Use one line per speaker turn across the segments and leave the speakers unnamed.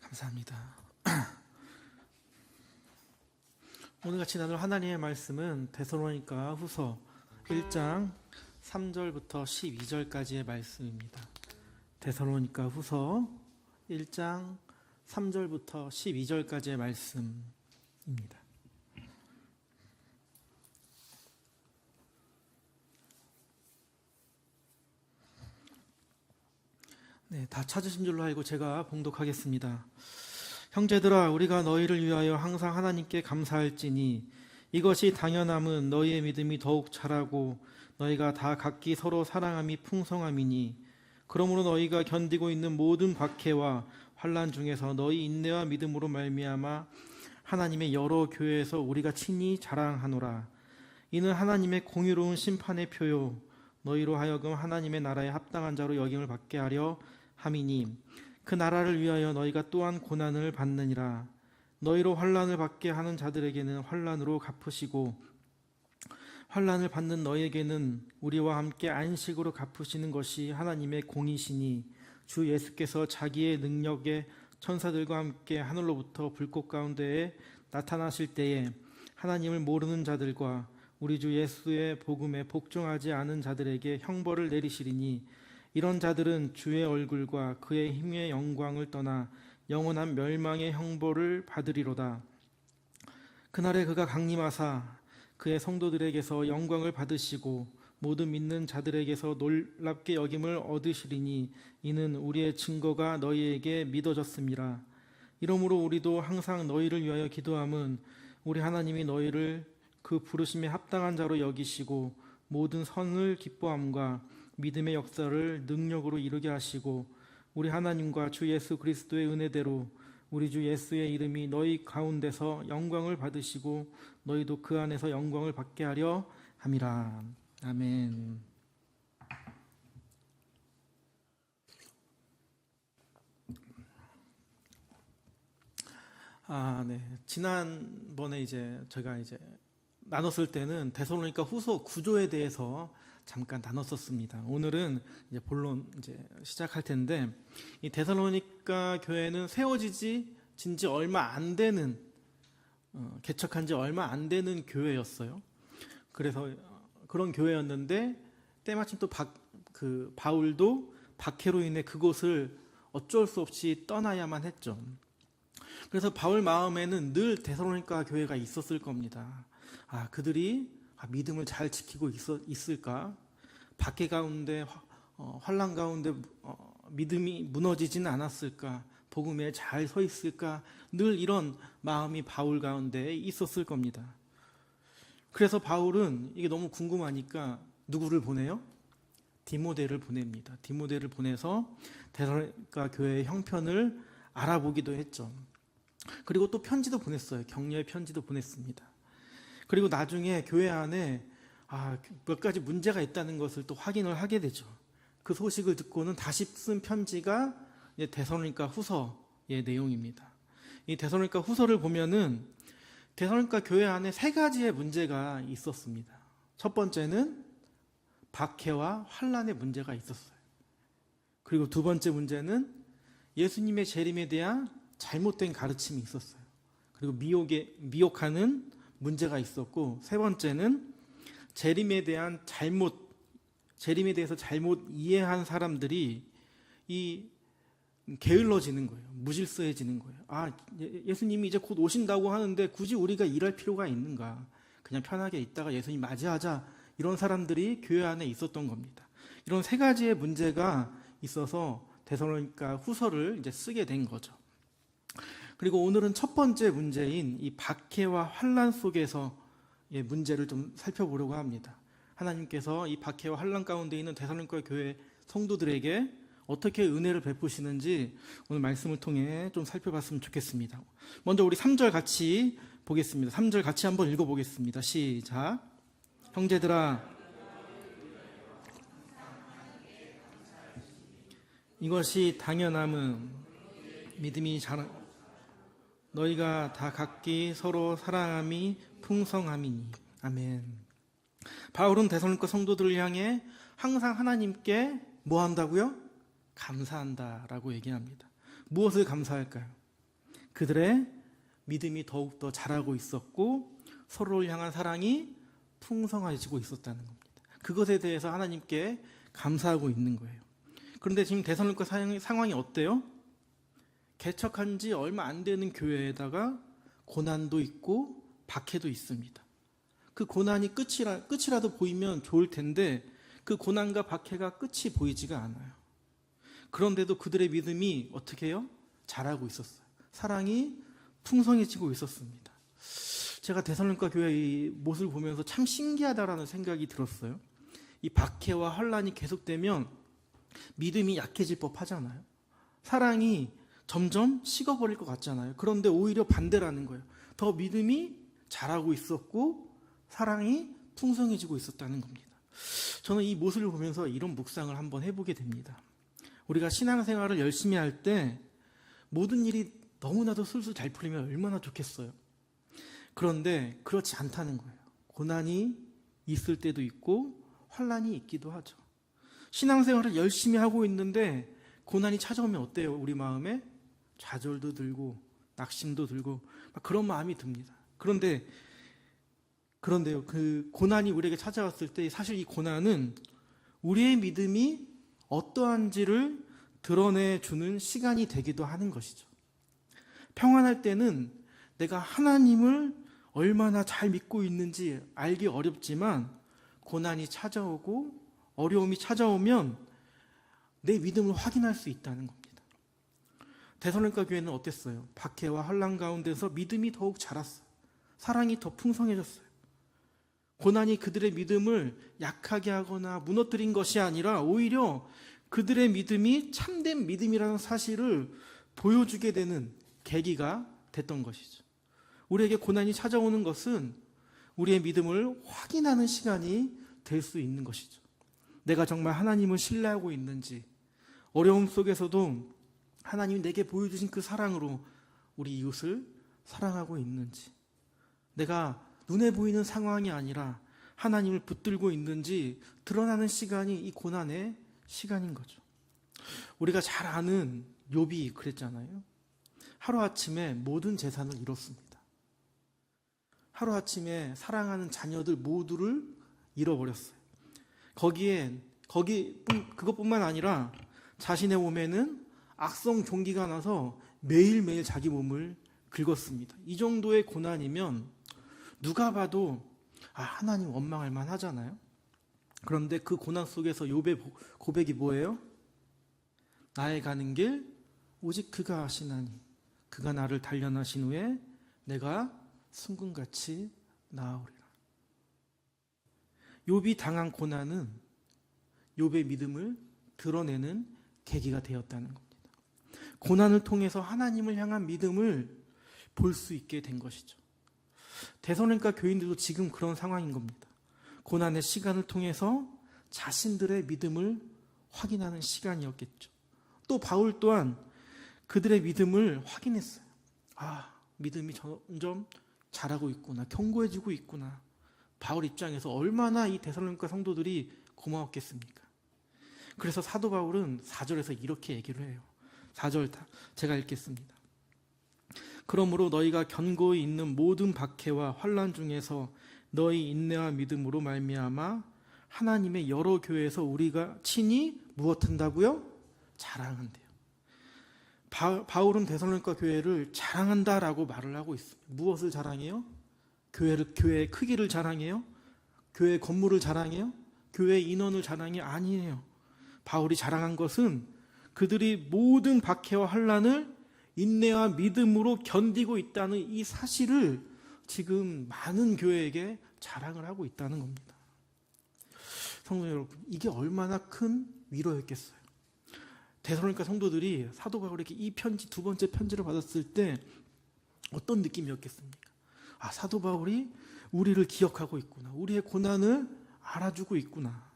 감사합니다. 오늘 같이 나눌 하나님의 말씀은 데살로니가 후서 1장 3절부터 12절까지의 말씀입니다. 데살로니가 후서 1장 3절부터 12절까지의 말씀입니다. 네, 다 찾으신 줄로 알고 제가 봉독하겠습니다. 형제들아, 우리가 너희를 위하여 항상 하나님께 감사할지니 이것이 당연함은 너희의 믿음이 더욱 자라고 너희가 다 각기 서로 사랑함이 풍성함이니, 그러므로 너희가 견디고 있는 모든 박해와 환난 중에서 너희 인내와 믿음으로 말미암아 하나님의 여러 교회에서 우리가 친히 자랑하노라. 이는 하나님의 공의로운 심판의 표요 너희로 하여금 하나님의 나라에 합당한 자로 여김을 받게 하려 함이니, 그 나라를 위하여 너희가 또한 고난을 받느니라. 너희로 환난을 받게 하는 자들에게는 환난으로 갚으시고 환난을 받는 너희에게는 우리와 함께 안식으로 갚으시는 것이 하나님의 공이시니, 주 예수께서 자기의 능력에 천사들과 함께 하늘로부터 불꽃 가운데에 나타나실 때에 하나님을 모르는 자들과 우리 주 예수의 복음에 복종하지 않은 자들에게 형벌을 내리시리니, 이런 자들은 주의 얼굴과 그의 힘의 영광을 떠나 영원한 멸망의 형벌을 받으리로다. 그날에 그가 강림하사 그의 성도들에게서 영광을 받으시고 모든 믿는 자들에게서 놀랍게 여김을 얻으시리니, 이는 우리의 증거가 너희에게 믿어졌음이라. 이러므로 우리도 항상 너희를 위하여 기도함은 우리 하나님이 너희를 그 부르심에 합당한 자로 여기시고 모든 선을 기뻐함과 믿음의 역사를 능력으로 이루게 하시고, 우리 하나님과 주 예수 그리스도의 은혜대로 우리 주 예수의 이름이 너희 가운데서 영광을 받으시고 너희도 그 안에서 영광을 받게 하려 함이라. 아멘. 네. 지난번에 제가 나눴을 때는 데살로니가 후서 구조에 대해서 잠깐 나눴었습니다. 오늘은 본론 시작할 텐데, 이 데살로니가 교회는 세워진 지 얼마 안 되는, 개척한 지 얼마 안 되는 교회였어요. 그래서 그런 교회였는데 때마침 또 바울도 박해로 인해 그곳을 어쩔 수 없이 떠나야만 했죠. 그래서 바울 마음에는 늘 데살로니가 교회가 있었을 겁니다. 그들이 믿음을 잘 지키고 있을까? 박해 가운데, 환난 가운데 믿음이 무너지지는 않았을까? 복음에 잘 서 있을까? 늘 이런 마음이 바울 가운데 있었을 겁니다. 그래서 바울은 이게 너무 궁금하니까 누구를 보내요? 디모데를 보냅니다. 디모데를 보내서 데살로니가 교회의 형편을 알아보기도 했죠. 그리고 또 편지도 보냈어요. 격려의 편지도 보냈습니다. 그리고 나중에 교회 안에 몇 가지 문제가 있다는 것을 또 확인을 하게 되죠. 그 소식을 듣고는 다시 쓴 편지가 데살로니가 후서의 내용입니다. 이 데살로니가 후서를 보면은 데살로니가 교회 안에 세 가지의 문제가 있었습니다. 첫 번째는 박해와 환난의 문제가 있었어요. 그리고 두 번째 문제는 예수님의 재림에 대한 잘못된 가르침이 있었어요. 그리고 미혹하는 문제가 있었고, 세 번째는 재림에 대해서 잘못 이해한 사람들이 게을러지는 거예요. 무질서해지는 거예요. 예수님이 이제 곧 오신다고 하는데 굳이 우리가 일할 필요가 있는가? 그냥 편하게 있다가 예수님 맞이하자. 이런 사람들이 교회 안에 있었던 겁니다. 이런 세 가지의 문제가 있어서 데살로니가 후서를 쓰게 된 거죠. 그리고 오늘은 첫 번째 문제인 이 박해와 환난 속에서의 문제를 좀 살펴보려고 합니다. 하나님께서 이 박해와 환난 가운데 있는 데살로니가 교회 성도들에게 어떻게 은혜를 베푸시는지 오늘 말씀을 통해 좀 살펴봤으면 좋겠습니다. 먼저 우리 3절 같이 보겠습니다. 3절 같이 한번 읽어보겠습니다. 시작. 형제들아, 이것이 당연함은 믿음이 자라 너희가 다 각기 서로 사랑함이 풍성함이니. 아멘. 바울은 데살로니가 성도들을 향해 항상 하나님께 뭐 한다고요? 감사한다라고 얘기합니다. 무엇을 감사할까요? 그들의 믿음이 더욱더 자라고 있었고 서로를 향한 사랑이 풍성해지고 있었다는 겁니다. 그것에 대해서 하나님께 감사하고 있는 거예요. 그런데 지금 데살로니가 상황이 어때요? 개척한 지 얼마 안 되는 교회에다가 고난도 있고 박해도 있습니다. 그 고난이 끝이라도 보이면 좋을 텐데 그 고난과 박해가 끝이 보이지가 않아요. 그런데도 그들의 믿음이 어떻게 해요? 자라고 있었어요. 사랑이 풍성해지고 있었습니다. 제가 데살로니가 교회 이 모습을 보면서 참 신기하다라는 생각이 들었어요. 이 박해와 환란이 계속되면 믿음이 약해질 법하잖아요. 사랑이 점점 식어버릴 것 같잖아요. 그런데 오히려 반대라는 거예요. 더 믿음이 자라고 있었고 사랑이 풍성해지고 있었다는 겁니다. 저는 이 모습을 보면서 이런 묵상을 한번 해보게 됩니다. 우리가 신앙생활을 열심히 할 때 모든 일이 너무나도 술술 잘 풀리면 얼마나 좋겠어요. 그런데 그렇지 않다는 거예요. 고난이 있을 때도 있고 환란이 있기도 하죠. 신앙생활을 열심히 하고 있는데 고난이 찾아오면 어때요? 우리 마음에 좌절도 들고 낙심도 들고 그런 마음이 듭니다. 그런데요, 그 고난이 우리에게 찾아왔을 때 사실 이 고난은 우리의 믿음이 어떠한지를 드러내주는 시간이 되기도 하는 것이죠. 평안할 때는 내가 하나님을 얼마나 잘 믿고 있는지 알기 어렵지만 고난이 찾아오고 어려움이 찾아오면 내 믿음을 확인할 수 있다는 겁니다. 데살로니가 교회는 어땠어요? 박해와 환난 가운데서 믿음이 더욱 자랐어요. 사랑이 더 풍성해졌어요. 고난이 그들의 믿음을 약하게 하거나 무너뜨린 것이 아니라 오히려 그들의 믿음이 참된 믿음이라는 사실을 보여주게 되는 계기가 됐던 것이죠. 우리에게 고난이 찾아오는 것은 우리의 믿음을 확인하는 시간이 될 수 있는 것이죠. 내가 정말 하나님을 신뢰하고 있는지, 어려움 속에서도 하나님이 내게 보여주신 그 사랑으로 우리 이웃을 사랑하고 있는지, 내가 눈에 보이는 상황이 아니라 하나님을 붙들고 있는지 드러나는 시간이 이 고난의 시간인 거죠. 우리가 잘 아는 욥이 그랬잖아요. 하루아침에 모든 재산을 잃었습니다. 하루아침에 사랑하는 자녀들 모두를 잃어버렸어요. 그것뿐만 아니라 자신의 몸에는 악성 종기가 나서 매일매일 자기 몸을 긁었습니다. 이 정도의 고난이면 누가 봐도 하나님 원망할 만하잖아요. 그런데 그 고난 속에서 욥의 고백이 뭐예요? 나의 가는 길 오직 그가 아시나니 그가 나를 단련하신 후에 내가 순금같이 나아오리라. 욥이 당한 고난은 욥의 믿음을 드러내는 계기가 되었다는 겁니다. 고난을 통해서 하나님을 향한 믿음을 볼 수 있게 된 것이죠. 데살로니가 교인들도 지금 그런 상황인 겁니다. 고난의 시간을 통해서 자신들의 믿음을 확인하는 시간이었겠죠. 또 바울 또한 그들의 믿음을 확인했어요. 믿음이 점점 자라고 있구나, 견고해지고 있구나. 바울 입장에서 얼마나 이 데살로니가 성도들이 고마웠겠습니까? 그래서 사도 바울은 4절에서 이렇게 얘기를 해요. 4절 제가 읽겠습니다. 그러므로 너희가 견고히 있는 모든 박해와 환난 중에서 너희 인내와 믿음으로 말미암아 하나님의 여러 교회에서 우리가 친히 무엇한다고요? 자랑한대요. 바울은 데살로니가 교회를 자랑한다라고 말을 하고 있습니다. 무엇을 자랑해요? 교회의 크기를 자랑해요? 교회 건물을 자랑해요? 교회 인원을 자랑해요? 아니에요. 바울이 자랑한 것은 그들이 모든 박해와 환난을 인내와 믿음으로 견디고 있다는 이 사실을 지금 많은 교회에게 자랑을 하고 있다는 겁니다. 성도 여러분, 이게 얼마나 큰 위로였겠어요. 데살로니가 성도들이 사도 바울에게 이 편지, 두 번째 편지를 받았을 때 어떤 느낌이었겠습니까? 사도 바울이 우리를 기억하고 있구나. 우리의 고난을 알아주고 있구나.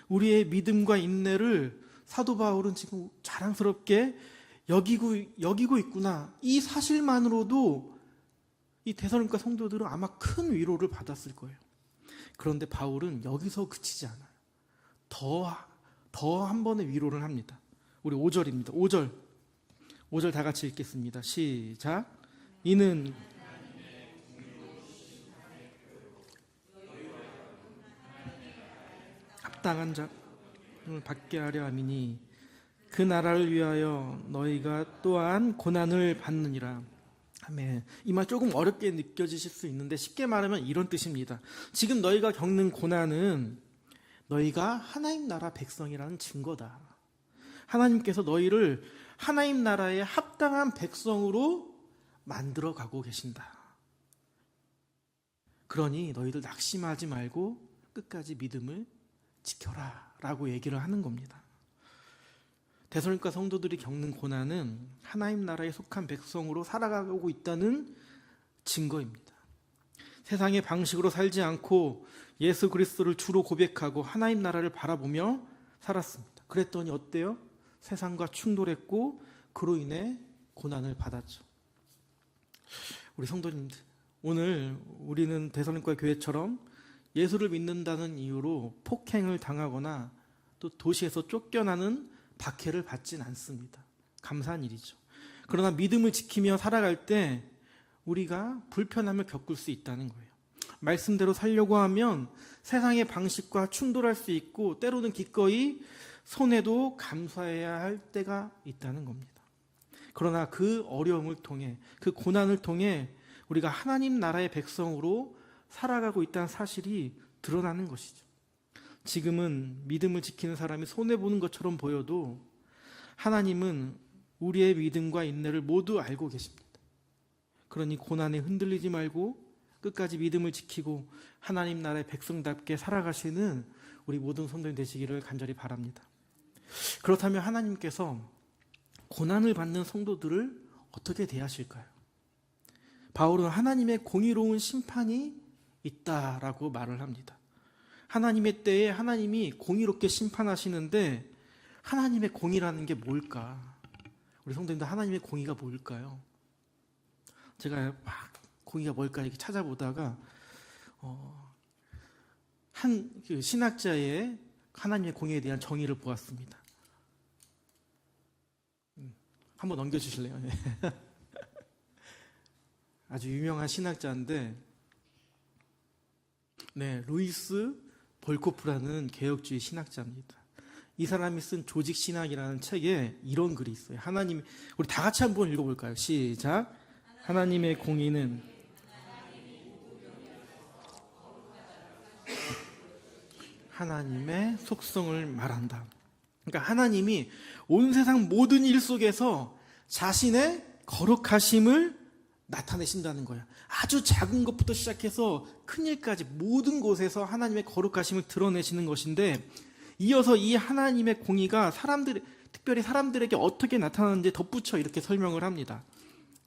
우리의 믿음과 인내를 사도 바울은 지금 자랑스럽게 여기고 있구나. 이 사실만으로도 이 데살로니가 성도들은 아마 큰 위로를 받았을 거예요. 그런데 바울은 여기서 그치지 않아요. 더 한 번의 위로를 합니다. 우리 5절입니다. 5절 다 같이 읽겠습니다. 시작. 이는 합당한 자를 받게 하려 함이니 그 나라를 위하여 너희가 또한 고난을 받느니라. 아멘. 이 말 조금 어렵게 느껴지실 수 있는데 쉽게 말하면 이런 뜻입니다. 지금 너희가 겪는 고난은 너희가 하나님 나라 백성이라는 증거다. 하나님께서 너희를 하나님 나라의 합당한 백성으로 만들어 가고 계신다. 그러니 너희들 낙심하지 말고 끝까지 믿음을 지켜라 라고 얘기를 하는 겁니다. 데살로니가 성도들이 겪는 고난은 하나님 나라에 속한 백성으로 살아가고 있다는 증거입니다. 세상의 방식으로 살지 않고 예수 그리스도를 주로 고백하고 하나님 나라를 바라보며 살았습니다. 그랬더니 어때요? 세상과 충돌했고 그로 인해 고난을 받았죠. 우리 성도님들, 오늘 우리는 데살로니가 교회처럼 예수를 믿는다는 이유로 폭행을 당하거나 또 도시에서 쫓겨나는 박해를 받진 않습니다. 감사한 일이죠. 그러나 믿음을 지키며 살아갈 때 우리가 불편함을 겪을 수 있다는 거예요. 말씀대로 살려고 하면 세상의 방식과 충돌할 수 있고 때로는 기꺼이 손해도 감수해야 할 때가 있다는 겁니다. 그러나 그 어려움을 통해, 그 고난을 통해 우리가 하나님 나라의 백성으로 살아가고 있다는 사실이 드러나는 것이죠. 지금은 믿음을 지키는 사람이 손해보는 것처럼 보여도 하나님은 우리의 믿음과 인내를 모두 알고 계십니다. 그러니 고난에 흔들리지 말고 끝까지 믿음을 지키고 하나님 나라의 백성답게 살아가시는 우리 모든 성도님 되시기를 간절히 바랍니다. 그렇다면 하나님께서 고난을 받는 성도들을 어떻게 대하실까요? 바울은 하나님의 공의로운 심판이 있다라고 말을 합니다. 하나님의 때에 하나님이 공의롭게 심판하시는데 하나님의 공의라는 게 뭘까? 우리 성도님들 하나님의 공의가 뭘까요? 제가 막 공의가 뭘까 이렇게 찾아보다가 한 신학자의 하나님의 공의에 대한 정의를 보았습니다. 한번 넘겨주실래요? 네. 아주 유명한 신학자인데 루이스 볼코프라는 개혁주의 신학자입니다. 이 사람이 쓴 조직신학이라는 책에 이런 글이 있어요. 하나님, 우리 다 같이 한번 읽어볼까요? 시작. 하나님의 공의는 하나님의 속성을 말한다. 그러니까 하나님이 온 세상 모든 일 속에서 자신의 거룩하심을 나타내신다는 거예요. 아주 작은 것부터 시작해서 큰 일까지 모든 곳에서 하나님의 거룩하심을 드러내시는 것인데 이어서 이 하나님의 공의가 특별히 사람들에게 어떻게 나타나는지 덧붙여 이렇게 설명을 합니다.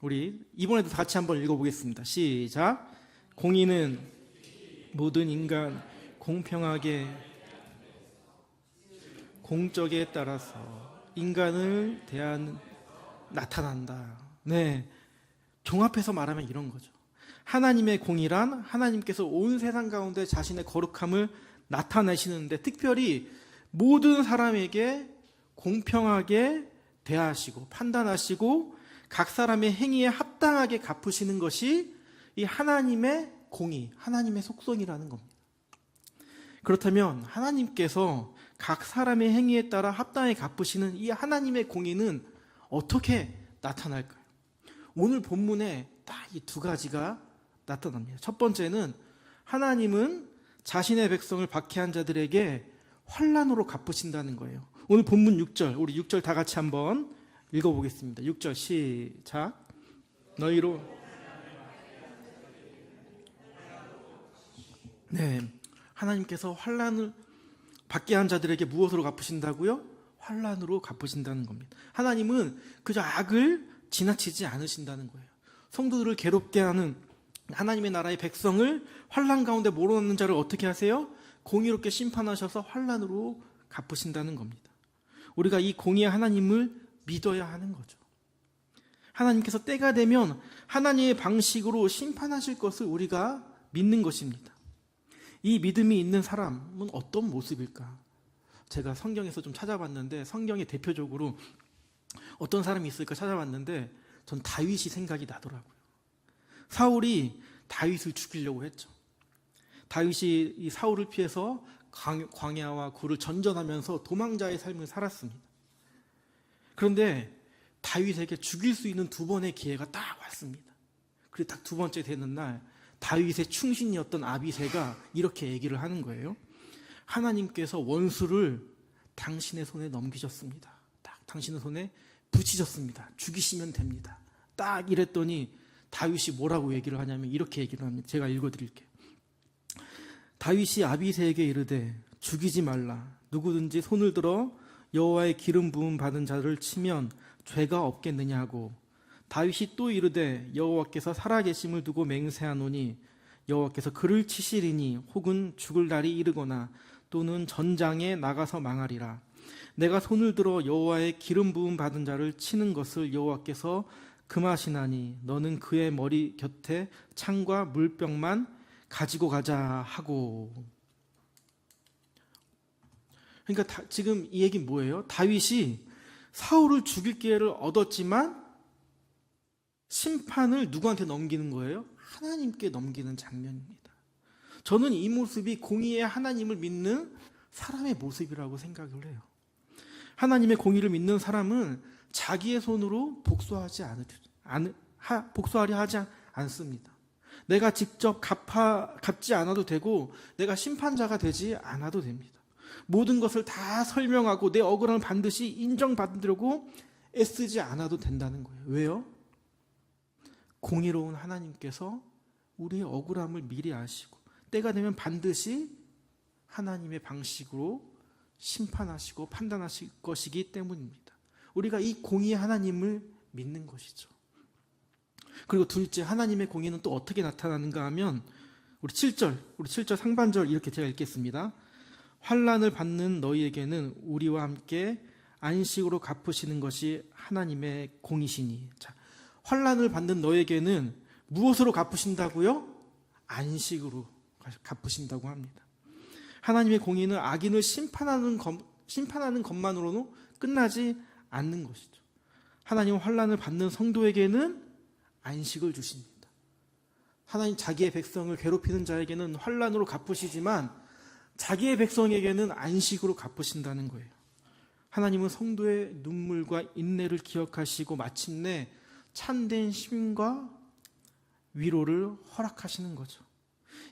우리 이번에도 같이 한번 읽어보겠습니다. 시작. 공의는 모든 인간 공평하게 공적에 따라서 인간을 대하는 나타난다. 네, 종합해서 말하면 이런 거죠. 하나님의 공의란 하나님께서 온 세상 가운데 자신의 거룩함을 나타내시는데 특별히 모든 사람에게 공평하게 대하시고 판단하시고 각 사람의 행위에 합당하게 갚으시는 것이 이 하나님의 공의, 하나님의 속성이라는 겁니다. 그렇다면 하나님께서 각 사람의 행위에 따라 합당하게 갚으시는 이 하나님의 공의는 어떻게 나타날까요? 오늘 본문에 딱 이 두 가지가 나타납니다. 첫 번째는 하나님은 자신의 백성을 박해한 자들에게 환난으로 갚으신다는 거예요. 오늘 본문 6절, 우리 6절 다 같이 한번 읽어보겠습니다. 6절 시작. 너희로 하나님께서 환난을 받게 한 자들에게 무엇으로 갚으신다고요? 환난으로 갚으신다는 겁니다. 하나님은 그저 악을 지나치지 않으신다는 거예요. 성도들을 괴롭게 하는 하나님의 나라의 백성을 환난 가운데 몰아넣는 자를 어떻게 하세요? 공의롭게 심판하셔서 환난으로 갚으신다는 겁니다. 우리가 이 공의의 하나님을 믿어야 하는 거죠. 하나님께서 때가 되면 하나님의 방식으로 심판하실 것을 우리가 믿는 것입니다. 이 믿음이 있는 사람은 어떤 모습일까? 제가 성경에서 좀 찾아봤는데 성경에 대표적으로 어떤 사람이 있을까 찾아봤는데 전 다윗이 생각이 나더라고요. 사울이 다윗을 죽이려고 했죠. 다윗이 이 사울을 피해서 광야와 굴을 전전하면서 도망자의 삶을 살았습니다. 그런데 다윗에게 죽일 수 있는 두 번의 기회가 딱 왔습니다. 그리고 딱 두 번째 되는 날 다윗의 충신이었던 아비새가 이렇게 얘기를 하는 거예요. 하나님께서 원수를 당신의 손에 넘기셨습니다. 딱 당신의 손에 붙이셨습니다. 죽이시면 됩니다. 딱 이랬더니 다윗이 뭐라고 얘기를 하냐면 이렇게 얘기를 합니다. 제가 읽어드릴게요. 다윗이 아비새에게 이르되 죽이지 말라. 누구든지 손을 들어 여호와의 기름 부음 받은 자를 치면 죄가 없겠느냐 하고, 다윗이 또 이르되 여호와께서 살아계심을 두고 맹세하노니 여호와께서 그를 치시리니 혹은 죽을 날이 이르거나 또는 전장에 나가서 망하리라. 내가 손을 들어 여호와의 기름 부음 받은 자를 치는 것을 여호와께서 금하시나니 너는 그의 머리 곁에 창과 물병만 가지고 가자 하고. 그러니까 지금 이 얘기는 뭐예요? 다윗이 사울을 죽일 기회를 얻었지만 심판을 누구한테 넘기는 거예요? 하나님께 넘기는 장면입니다. 저는 이 모습이 공의의 하나님을 믿는 사람의 모습이라고 생각을 해요. 하나님의 공의를 믿는 사람은 자기의 손으로 복수하려 하지 않습니다. 내가 직접 갚지 않아도 되고 내가 심판자가 되지 않아도 됩니다. 모든 것을 다 설명하고 내 억울함을 반드시 인정받으려고 애쓰지 않아도 된다는 거예요. 왜요? 공의로운 하나님께서 우리의 억울함을 미리 아시고 때가 되면 반드시 하나님의 방식으로 심판하시고 판단하실 것이기 때문입니다. 우리가 이 공의의 하나님을 믿는 것이죠. 그리고 둘째, 하나님의 공의는 또 어떻게 나타나는가 하면 우리 7절 상반절 이렇게 제가 읽겠습니다. 환난을 받는 너희에게는 우리와 함께 안식으로 갚으시는 것이 하나님의 공의시니. 자, 환난을 받는 너에게는 무엇으로 갚으신다고요? 안식으로 갚으신다고 합니다. 하나님의 공의는 악인을 심판하는 것만으로는 끝나지 않는 것이죠. 하나님은 환난을 받는 성도에게는 안식을 주십니다. 하나님 자기의 백성을 괴롭히는 자에게는 환난으로 갚으시지만 자기의 백성에게는 안식으로 갚으신다는 거예요. 하나님은 성도의 눈물과 인내를 기억하시고 마침내 참된 쉼과 위로를 허락하시는 거죠.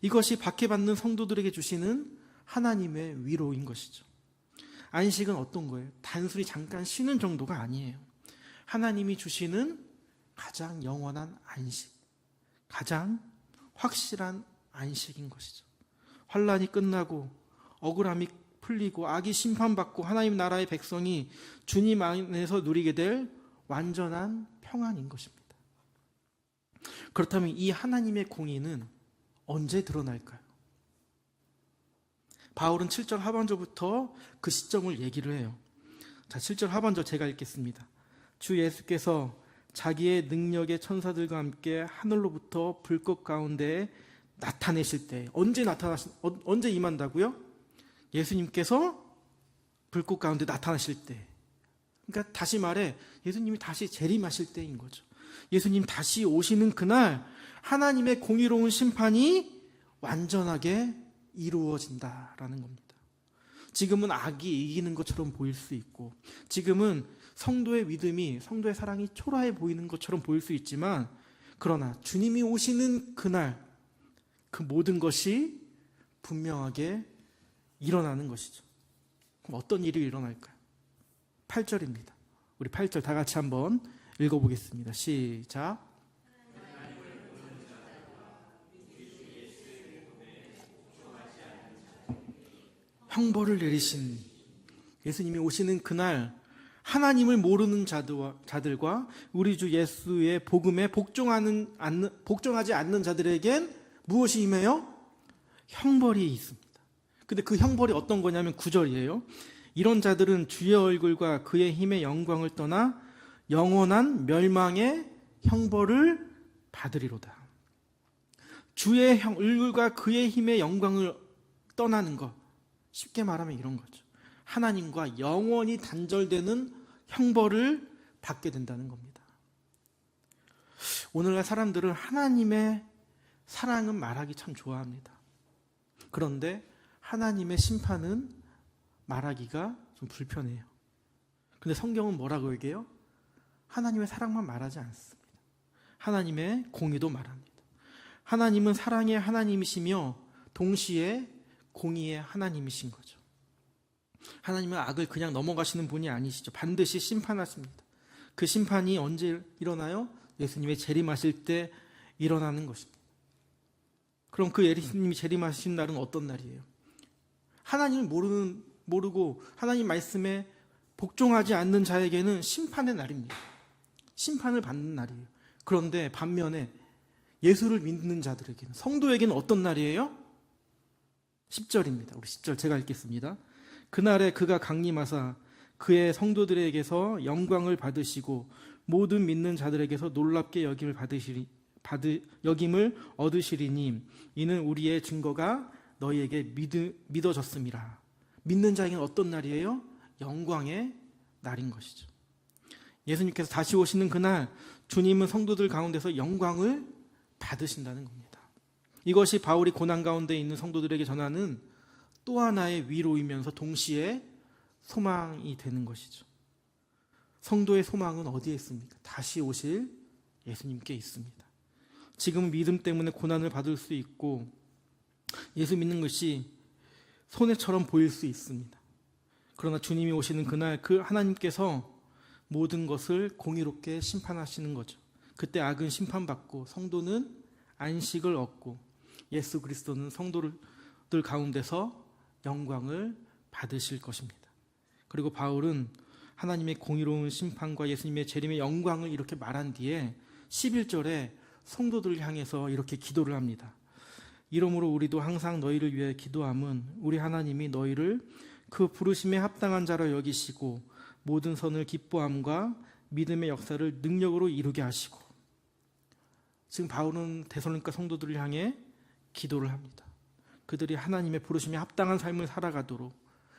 이것이 박해받는 성도들에게 주시는 하나님의 위로인 것이죠. 안식은 어떤 거예요? 단순히 잠깐 쉬는 정도가 아니에요. 하나님이 주시는 가장 영원한 안식, 가장 확실한 안식인 것이죠. 환난이 끝나고 억울함이 풀리고 악이 심판받고 하나님 나라의 백성이 주님 안에서 누리게 될 완전한 평안인 것입니다. 그렇다면 이 하나님의 공의는 언제 드러날까요? 바울은 7절 하반절부터 그 시점을 얘기를 해요. 자, 7절 하반절 제가 읽겠습니다. 주 예수께서 자기의 능력의 천사들과 함께 하늘로부터 불꽃 가운데 나타내실 때, 언제 임한다고요? 예수님께서 불꽃 가운데 나타나실 때. 그러니까 다시 말해 예수님이 다시 재림하실 때인 거죠. 예수님 다시 오시는 그날 하나님의 공의로운 심판이 완전하게 이루어진다라는 겁니다. 지금은 악이 이기는 것처럼 보일 수 있고, 지금은 성도의 믿음이, 성도의 사랑이 초라해 보이는 것처럼 보일 수 있지만, 그러나 주님이 오시는 그날 그 모든 것이 분명하게 일어나는 것이죠. 그럼 어떤 일이 일어날까요? 8절입니다. 우리 8절 다 같이 한번 읽어보겠습니다. 시작. 형벌을 내리신 예수님이 오시는 그날 하나님을 모르는 자들과 우리 주 예수의 복음에 복종하지 않는 자들에겐 무엇이 임해요? 형벌이 있습니다. 근데 그 형벌이 어떤 거냐면 9절이에요. 이런 자들은 주의 얼굴과 그의 힘의 영광을 떠나 영원한 멸망의 형벌을 받으리로다. 주의 얼굴과 그의 힘의 영광을 떠나는 것, 쉽게 말하면 이런 거죠. 하나님과 영원히 단절되는 형벌을 받게 된다는 겁니다. 오늘날 사람들은 하나님의 사랑은 말하기 참 좋아합니다. 그런데 하나님의 심판은 말하기가 좀 불편해요. 근데 성경은 뭐라고 얘기해요? 하나님의 사랑만 말하지 않습니다. 하나님의 공의도 말합니다. 하나님은 사랑의 하나님이시며 동시에 공의의 하나님이신 거죠. 하나님은 악을 그냥 넘어가시는 분이 아니시죠. 반드시 심판하십니다. 그 심판이 언제 일어나요? 예수님의 재림하실 때 일어나는 것입니다. 그럼 그 예수님이 재림하신 날은 어떤 날이에요? 하나님을 모르고 하나님 말씀에 복종하지 않는 자에게는 심판의 날입니다. 심판을 받는 날이에요. 그런데 반면에 예수를 믿는 자들에게는, 성도에게는 어떤 날이에요? 10절입니다. 우리 10절 제가 읽겠습니다. 그날에 그가 강림하사 그의 성도들에게서 영광을 받으시고 모든 믿는 자들에게서 놀랍게 여김을 얻으시리니 이는 우리의 증거가 너희에게 믿어졌음이라. 믿는 자에게는 어떤 날이에요? 영광의 날인 것이죠. 예수님께서 다시 오시는 그날 주님은 성도들 가운데서 영광을 받으신다는 겁니다. 이것이 바울이 고난 가운데 있는 성도들에게 전하는 또 하나의 위로이면서 동시에 소망이 되는 것이죠. 성도의 소망은 어디에 있습니까? 다시 오실 예수님께 있습니다. 지금 믿음 때문에 고난을 받을 수 있고 예수 믿는 것이 손해처럼 보일 수 있습니다. 그러나 주님이 오시는 그날 그 하나님께서 모든 것을 공의롭게 심판하시는 거죠. 그때 악은 심판받고 성도는 안식을 얻고 예수 그리스도는 성도들 가운데서 영광을 받으실 것입니다. 그리고 바울은 하나님의 공의로운 심판과 예수님의 재림의 영광을 이렇게 말한 뒤에 11절에 성도들을 향해서 이렇게 기도를 합니다. 이러므로 우리도 항상 너희를 위해 기도함은 우리 하나님이 너희를 그 부르심에 합당한 자로 여기시고 모든 선을 기뻐함과 믿음의 역사를 능력으로 이루게 하시고. 지금 바울은 데살로니가 성도들을 향해 기도를 합니다. 그들이 하나님의 부르심에 합당한 삶을 살아가도록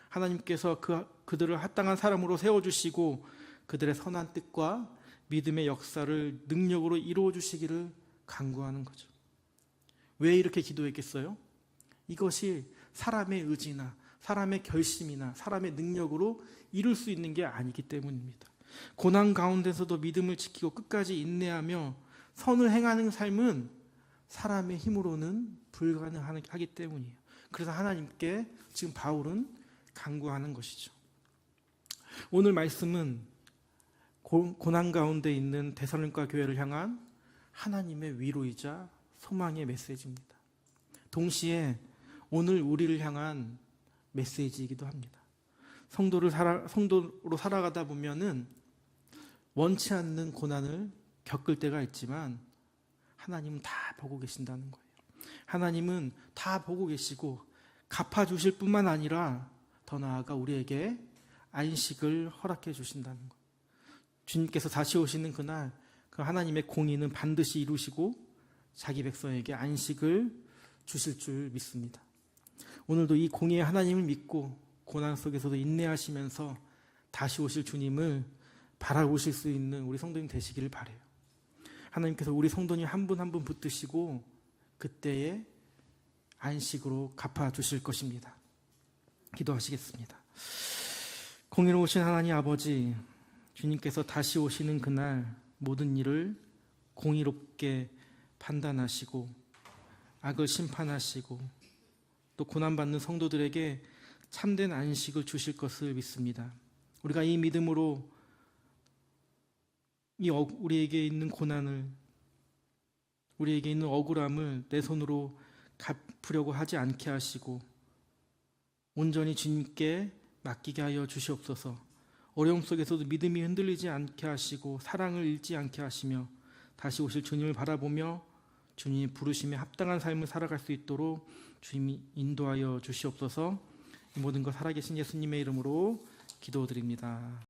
하나님께서 그들을 합당한 사람으로 세워주시고 그들의 선한 뜻과 믿음의 역사를 능력으로 이루어 주시기를 간구하는 거죠. 왜 이렇게 기도했겠어요? 이것이 사람의 의지나 사람의 결심이나 사람의 능력으로 이룰 수 있는 게 아니기 때문입니다. 고난 가운데서도 믿음을 지키고 끝까지 인내하며 선을 행하는 삶은 사람의 힘으로는 불가능하기 때문이에요. 그래서 하나님께 지금 바울은 간구하는 것이죠. 오늘 말씀은 고난 가운데 있는 데살로니가 교회를 향한 하나님의 위로이자 소망의 메시지입니다. 동시에 오늘 우리를 향한 메시지이기도 합니다. 성도로 살아가다 보면은 원치 않는 고난을 겪을 때가 있지만 하나님은 다 보고 계신다는 거예요. 하나님은 다 보고 계시고 갚아주실 뿐만 아니라 더 나아가 우리에게 안식을 허락해 주신다는 거예요. 주님께서 다시 오시는 그날 그 하나님의 공의는 반드시 이루시고 자기 백성에게 안식을 주실 줄 믿습니다. 오늘도 이 공의의 하나님을 믿고 고난 속에서도 인내하시면서 다시 오실 주님을 바라보실 수 있는 우리 성도님 되시기를 바라요. 하나님께서 우리 성도님 한 분 한 분 붙드시고 그때의 안식으로 갚아주실 것입니다. 기도하시겠습니다. 공의로우신 하나님 아버지, 주님께서 다시 오시는 그날 모든 일을 공의롭게 판단하시고 악을 심판하시고 또 고난받는 성도들에게 참된 안식을 주실 것을 믿습니다. 우리가 이 믿음으로 우리에게 있는 고난을, 우리에게 있는 억울함을 내 손으로 갚으려고 하지 않게 하시고 온전히 주님께 맡기게 하여 주시옵소서. 어려움 속에서도 믿음이 흔들리지 않게 하시고 사랑을 잃지 않게 하시며 다시 오실 주님을 바라보며 주님이 부르심에 합당한 삶을 살아갈 수 있도록 주님이 인도하여 주시옵소서. 이 모든 것 살아계신 예수님의 이름으로 기도드립니다.